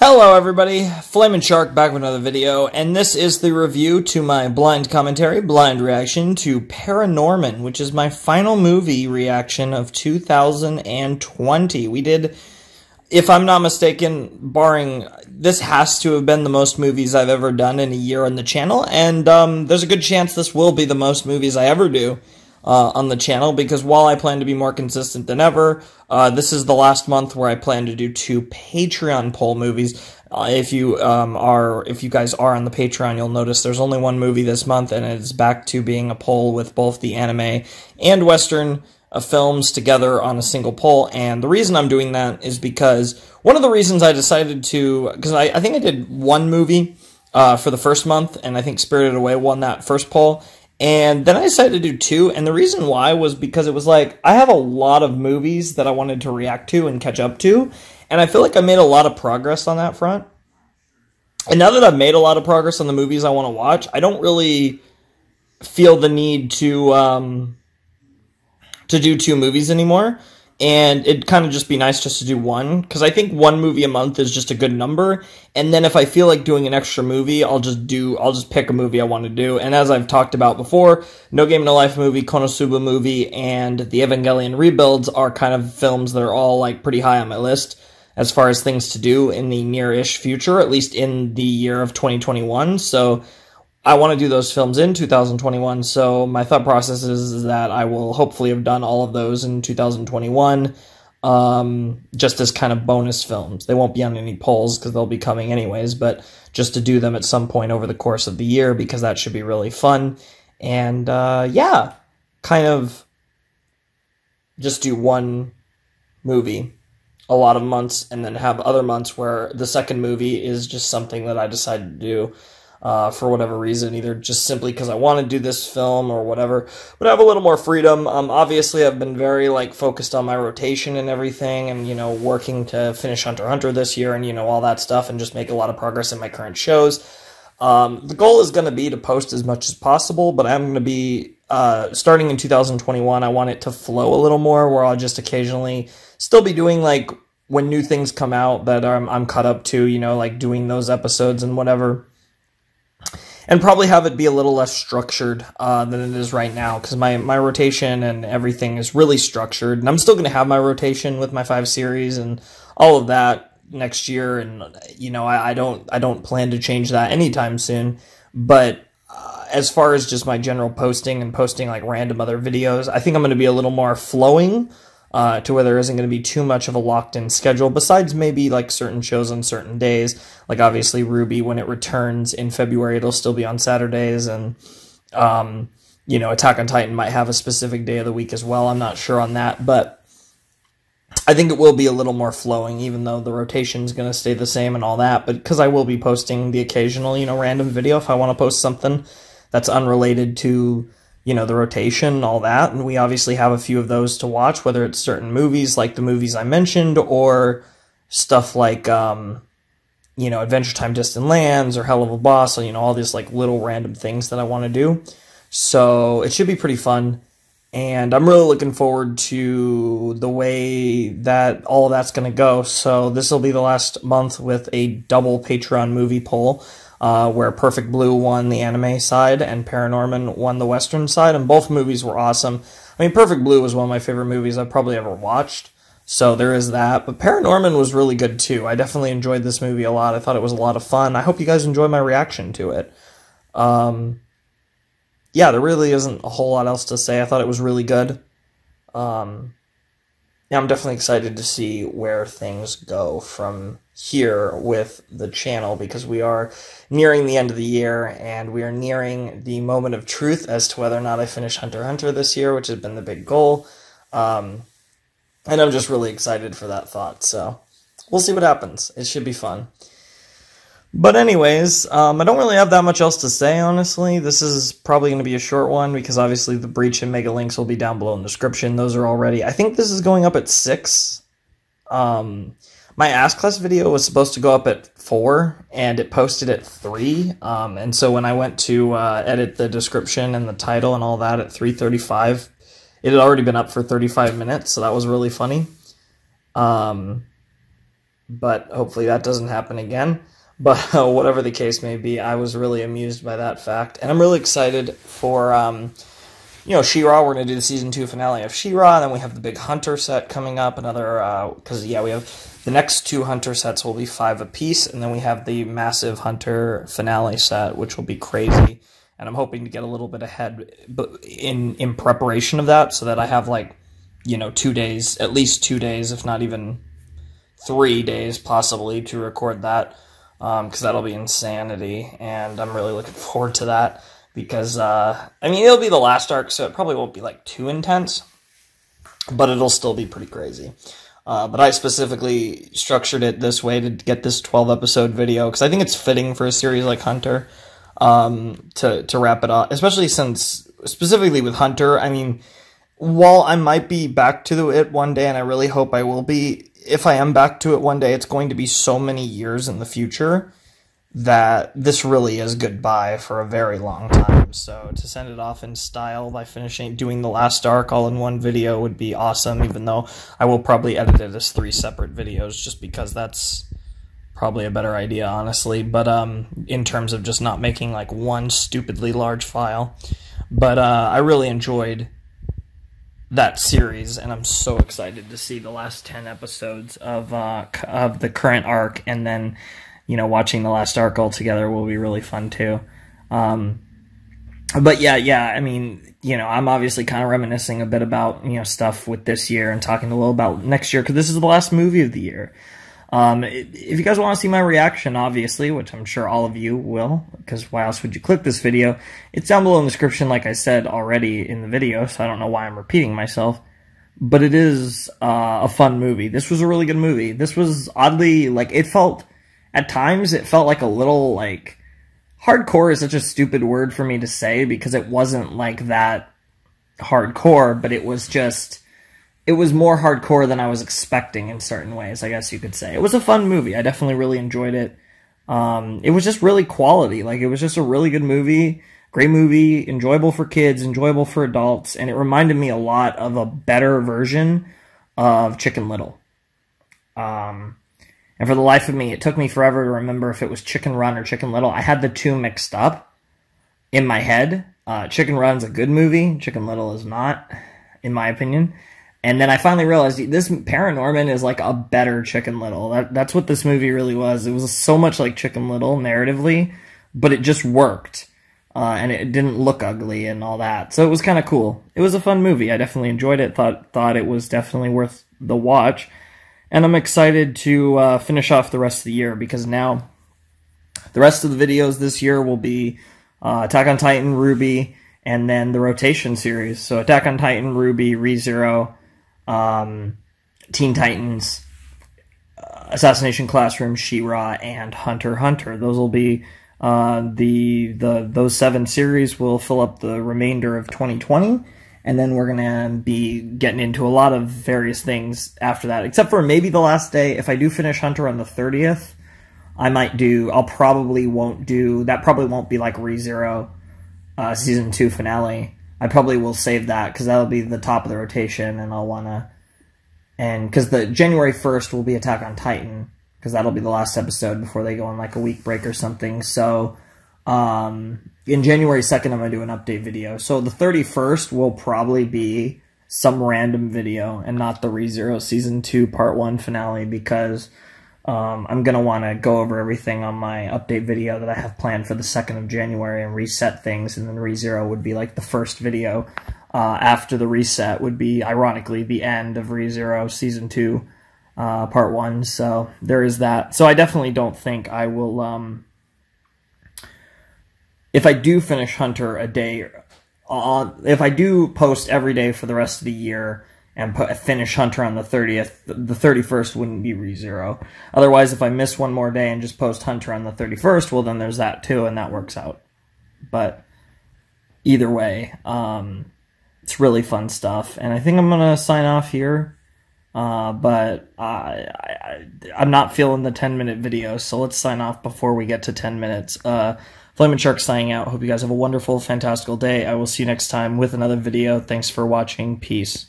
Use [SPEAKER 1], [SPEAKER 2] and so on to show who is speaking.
[SPEAKER 1] Hello everybody, Flamin' Shark back with another video, and this is the review to my blind commentary, blind reaction to Paranorman, which is my final movie reaction of 2020. We did, if I'm not mistaken, barring, this has to have been the most movies I've ever done in a year on the channel, and there's a good chance this will be the most movies I ever do on the channel, because while I plan to be more consistent than ever, this is the last month where I plan to do 2 Patreon poll movies. If you guys are on the Patreon, you'll notice there's only one movie this month, and it's back to being a poll with both the anime and Western films together on a single poll. And the reason I'm doing that is because one of the reasons I decided to, because I think I did one movie for the first month, and I think Spirited Away won that first poll. And then I decided to do 2, and the reason why was because it was like, I have a lot of movies that I wanted to react to and catch up to, and I feel like I made a lot of progress on that front. And now that I've made a lot of progress on the movies I want to watch, I don't really feel the need to do 2 movies anymore. And it'd kind of just be nice just to do 1, because I think 1 movie a month is just a good number. And then if I feel like doing an extra movie, I'll just pick a movie I want to do. And as I've talked about before, No Game No Life movie, Konosuba movie, and the Evangelion Rebuilds are kind of films that are all like pretty high on my list as far as things to do in the near-ish future, at least in the year of 2021. So I want to do those films in 2021, so my thought process is that I will hopefully have done all of those in 2021, just as kind of bonus films. They won't be on any polls because they'll be coming anyways, but just to do them at some point over the course of the year, because that should be really fun. And yeah, kind of just do 1 movie a lot of months, and then have other months where the second movie is just something that I decided to do for whatever reason, either just simply because I want to do this film or whatever, but I have a little more freedom. Obviously, I've been very, focused on my rotation and everything, and, working to finish Hunter x Hunter this year, and, all that stuff, and just make a lot of progress in my current shows. The goal is going to be to post as much as possible, but I'm going to be, starting in 2021, I want it to flow a little more, where I'll just occasionally still be doing, when new things come out that I'm caught up to, doing those episodes and whatever. And probably have it be a little less structured than it is right now, because my rotation and everything is really structured. And I'm still going to have my rotation with my 5 series and all of that next year. And, I don't plan to change that anytime soon. But as far as just my general posting and posting random other videos, I think I'm going to be a little more flowing to where there isn't going to be too much of a locked-in schedule, besides maybe certain shows on certain days. Obviously Ruby, when it returns in February, it'll still be on Saturdays, and Attack on Titan might have a specific day of the week as well. I'm not sure on that, but I think it will be a little more flowing, even though the rotation's going to stay the same and all that, but because I will be posting the occasional, random video if I want to post something that's unrelated to the rotation and all that. And we obviously have a few of those to watch, whether it's certain movies like the movies I mentioned, or stuff like, Adventure Time Distant Lands, or Hell of a Boss, so, all these little random things that I want to do. So it should be pretty fun. And I'm really looking forward to the way that all of that's going to go. So this will be the last month with a double Patreon movie poll, where Perfect Blue won the anime side and Paranorman won the Western side, and both movies were awesome. I mean, Perfect Blue was one of my favorite movies I've probably ever watched, so there is that, but Paranorman was really good too. I definitely enjoyed this movie a lot. I thought it was a lot of fun. I hope you guys enjoy my reaction to it. Yeah, there really isn't a whole lot else to say. I thought it was really good. Yeah, I'm definitely excited to see where things go from here with the channel, because we are nearing the end of the year, and we are nearing the moment of truth as to whether or not I finish Hunter x Hunter this year, which has been the big goal. And I'm just really excited for that thought, so we'll see what happens. It should be fun. But anyways, I don't really have that much else to say, honestly. This is probably going to be a short one, because obviously the Breach and Mega links will be down below in the description. Those are already, I think this is going up at 6. My Ask Class video was supposed to go up at 4, and it posted at 3. And so when I went to edit the description and the title and all that at 3:35, it had already been up for 35 minutes, so that was really funny. but hopefully that doesn't happen again. But whatever the case may be, I was really amused by that fact. And I'm really excited for, She-Ra. We're going to do the season 2 finale of She-Ra, and then we have the big Hunter set coming up. Because we have the next 2 Hunter sets will be 5 apiece, and then we have the massive Hunter finale set, which will be crazy. And I'm hoping to get a little bit ahead in preparation of that, so that I have 2 days, at least 2 days, if not even 3 days possibly, to record that. Because that'll be insanity, and I'm really looking forward to that, because, it'll be the last arc, so it probably won't be, too intense, but it'll still be pretty crazy. But I specifically structured it this way to get this 12-episode video, because I think it's fitting for a series like Hunter, to wrap it up, especially since, specifically with Hunter, while I might be back to it one day, and I really hope I will be, if I am back to it one day, it's going to be so many years in the future that this really is goodbye for a very long time. So to send it off in style by doing the last arc all in one video would be awesome, even though I will probably edit it as 3 separate videos, just because that's probably a better idea, honestly. But in terms of just not making one stupidly large file. But I really enjoyed that series, and I'm so excited to see the last 10 episodes of the current arc, and then, watching the last arc all together will be really fun too. But yeah, I'm obviously kind of reminiscing a bit about, stuff with this year, and talking a little about next year, because this is the last movie of the year. If you guys want to see my reaction, obviously, which I'm sure all of you will, because why else would you click this video, it's down below in the description, like I said already in the video, so I don't know why I'm repeating myself, but it is a fun movie. This was a really good movie. This was oddly, at times, it felt like a little, hardcore is such a stupid word for me to say, because it wasn't that hardcore, but it was just, it was more hardcore than I was expecting in certain ways, I guess you could say. It was a fun movie. I definitely really enjoyed it. It was just really quality. It was just a really good movie. Great movie. Enjoyable for kids. Enjoyable for adults. And it reminded me a lot of a better version of Chicken Little. And for the life of me, it took me forever to remember if it was Chicken Run or Chicken Little. I had the two mixed up in my head. Chicken Run's a good movie. Chicken Little is not, in my opinion. And then I finally realized this Paranorman is a better Chicken Little. That's what this movie really was. It was so much like Chicken Little narratively, but it just worked. And it didn't look ugly and all that. So it was kind of cool. It was a fun movie. I definitely enjoyed it. Thought it was definitely worth the watch. And I'm excited to finish off the rest of the year, because now the rest of the videos this year will be Attack on Titan, Ruby, and then the rotation series. So Attack on Titan, Ruby, ReZero, Teen Titans, Assassination Classroom, She-Ra, and Hunter x Hunter. Those will be those 7 series will fill up the remainder of 2020, and then we're gonna be getting into a lot of various things after that, except for maybe the last day. If I do finish Hunter on the 30th, that probably won't be ReZero season 2 finale. I probably will save that, because that'll be the top of the rotation, and because the January 1st will be Attack on Titan, because that'll be the last episode before they go on a week break or something. So, in January 2nd, I'm going to do an update video. So the 31st will probably be some random video, and not the ReZero season 2 part 1 finale, because I'm going to want to go over everything on my update video that I have planned for the 2nd of January and reset things, and then ReZero would be the first video. After the reset would be, ironically, the end of ReZero Season 2, Part 1, so there is that. So I definitely don't think I will, if I do finish Hunter a day, if I do post every day for the rest of the year, and finish Hunter on the 30th, the 31st wouldn't be ReZero. Otherwise, if I miss one more day and just post Hunter on the 31st, well, then there's that too, and that works out. But either way, it's really fun stuff. And I think I'm going to sign off here. But I'm not feeling the 10-minute video, so let's sign off before we get to 10 minutes. Flamin' Shark signing out. Hope you guys have a wonderful, fantastical day. I will see you next time with another video. Thanks for watching. Peace.